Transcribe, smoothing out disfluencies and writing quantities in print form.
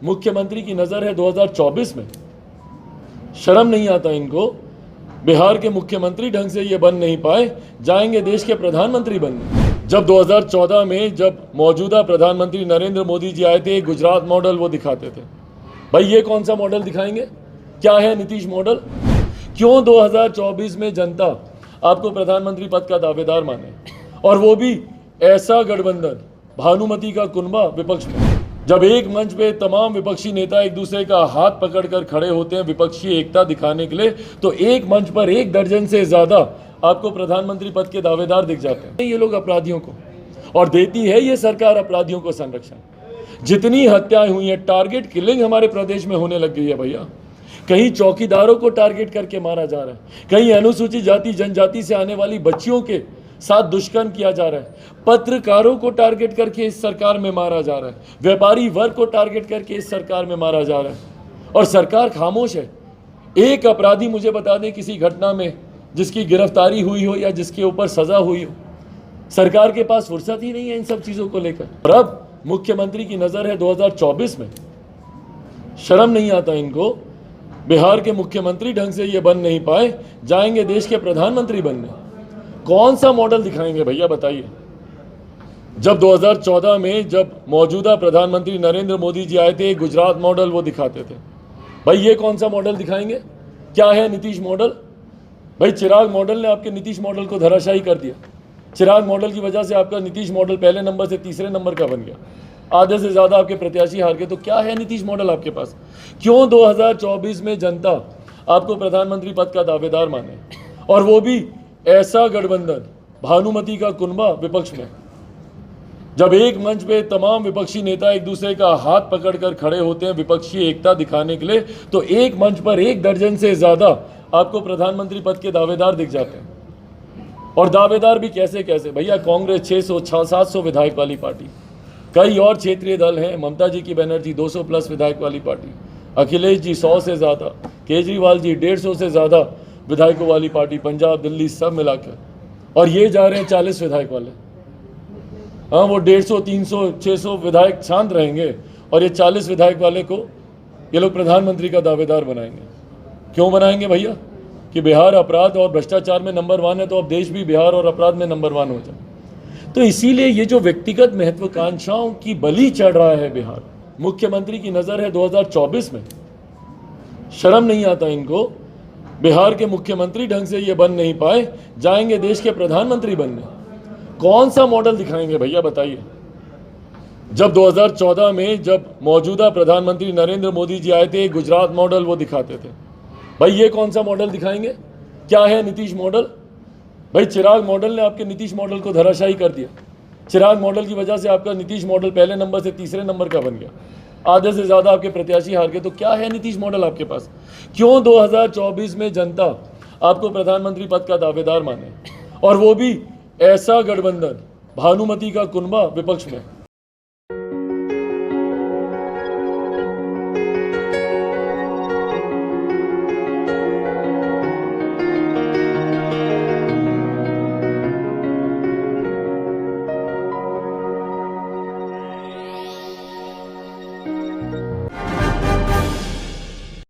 मुख्यमंत्री की नजर है 2024 में। शर्म नहीं आता इनको। बिहार के मुख्यमंत्री ढंग से ये बन नहीं पाए, जाएंगे देश के प्रधानमंत्री बनने। जब 2014 में जब मौजूदा प्रधानमंत्री नरेंद्र मोदी जी आए थे, गुजरात मॉडल वो दिखाते थे। भाई ये कौन सा मॉडल दिखाएंगे? क्या है नीतीश मॉडल? क्यों 2024 में जनता आपको प्रधानमंत्री पद का दावेदार माने, और वो भी ऐसा गठबंधन भानुमति का कुनबा विपक्ष में। जब एक मंच पे तमाम विपक्षी नेता एक दूसरे का हाथ पकड़कर खड़े होते हैं विपक्षी एकता दिखाने के लिए, तो एक मंच पर 1 दर्जन से ज्यादा आपको प्रधानमंत्री पद के दावेदार दिख जाते हैं ये लोग अपराधियों को, और देती है ये सरकार अपराधियों को संरक्षण। जितनी हत्याएं हुई हैं, टारगेट किलिंग हमारे प्रदेश में होने लग गई है भैया। कहीं चौकीदारों को टारगेट करके मारा जा रहा है, कहीं अनुसूचित जाति जनजाति से आने वाली बच्चियों के साथ दुष्कर्म किया जा रहा है, पत्रकारों को टारगेट करके इस सरकार में मारा जा रहा है, व्यापारी वर्ग को टारगेट करके इस सरकार में मारा जा रहा है, और सरकार खामोश है। एक अपराधी मुझे बता दें किसी घटना में जिसकी गिरफ्तारी हुई हो या जिसके ऊपर सजा हुई हो। सरकार के पास फुर्सत ही नहीं है इन सब चीजों को लेकर। और अब मुख्यमंत्री की नजर है 2024 में। शर्म नहीं आता इनको। बिहार के मुख्यमंत्री ढंग से ये बन नहीं पाए, जाएंगे देश के प्रधानमंत्री बनने। कौन सा मॉडल दिखाएंगे भैया बताइए? जब 2014 में जब मौजूदा प्रधानमंत्री नरेंद्र मोदी जी आए थे, गुजरात मॉडल वो दिखाते थे। भाई ये कौन सा मॉडल दिखाएंगे? क्या है नीतीश मॉडल? भाई चिराग मॉडल ने आपके नीतीश मॉडल को धराशायी कर दिया। चिराग मॉडल की वजह से आपका नीतीश मॉडल पहले नंबर से तीसरे नंबर का बन गया। आधे से ज्यादा आपके प्रत्याशी हार गए। तो क्या है नीतीश मॉडल आपके पास? क्यों 2024 में जनता आपको प्रधानमंत्री पद का दावेदार माने, और वो भी ऐसा गठबंधन भानुमति का कुनबा विपक्ष में। जब एक मंच पे तमाम विपक्षी नेता एक दूसरे का हाथ पकड़कर खड़े होते हैं विपक्षी एकता दिखाने के लिए, तो एक मंच पर 1 दर्जन से ज्यादा आपको प्रधानमंत्री पद के दावेदार दिख जाते हैं। और दावेदार भी कैसे कैसे भैया? कांग्रेस 600-700 विधायक वाली पार्टी, कई और क्षेत्रीय दल हैं। ममता जी की बनर्जी 200 प्लस विधायक वाली पार्टी, अखिलेश जी 100 से ज़्यादा, केजरीवाल जी 150 से ज़्यादा विधायकों वाली पार्टी, पंजाब दिल्ली सब मिलाकर। और ये जा रहे हैं 40 विधायक वाले। हाँ, वो 150, 300, 600 विधायक शांत रहेंगे, और ये 40 विधायक वाले को ये लोग प्रधानमंत्री का दावेदार बनाएंगे। क्यों बनाएंगे भैया? कि बिहार अपराध और भ्रष्टाचार में नंबर 1 है, तो अब देश भी बिहार और अपराध में नंबर 1 हो जाए। तो इसीलिए ये जो व्यक्तिगत महत्वाकांक्षाओं की बलि चढ़ रहा है बिहार। मुख्यमंत्री की नजर है 2024 में। शर्म नहीं आता इनको। बिहार के मुख्यमंत्री ढंग से ये बन नहीं पाए, जाएंगे देश के प्रधानमंत्री बनने। कौन सा मॉडल दिखाएंगे भैया बताइए? जब 2014 में जब मौजूदा प्रधानमंत्री नरेंद्र मोदी जी आए थे, गुजरात मॉडल वो दिखाते थे। भाई ये कौन सा मॉडल दिखाएंगे? क्या है नीतीश मॉडल? भाई चिराग मॉडल ने आपके नीतीश मॉडल को धराशायी कर दिया। चिराग मॉडल की वजह से आपका नीतीश मॉडल पहले नंबर से तीसरे नंबर का बन गया। आधे से ज्यादा आपके प्रत्याशी हार गए। तो क्या है नीतीश मॉडल आपके पास? क्यों 2024 में जनता आपको प्रधानमंत्री पद का दावेदार माने, और वो भी ऐसा गठबंधन भानुमति का कुनबा विपक्ष में।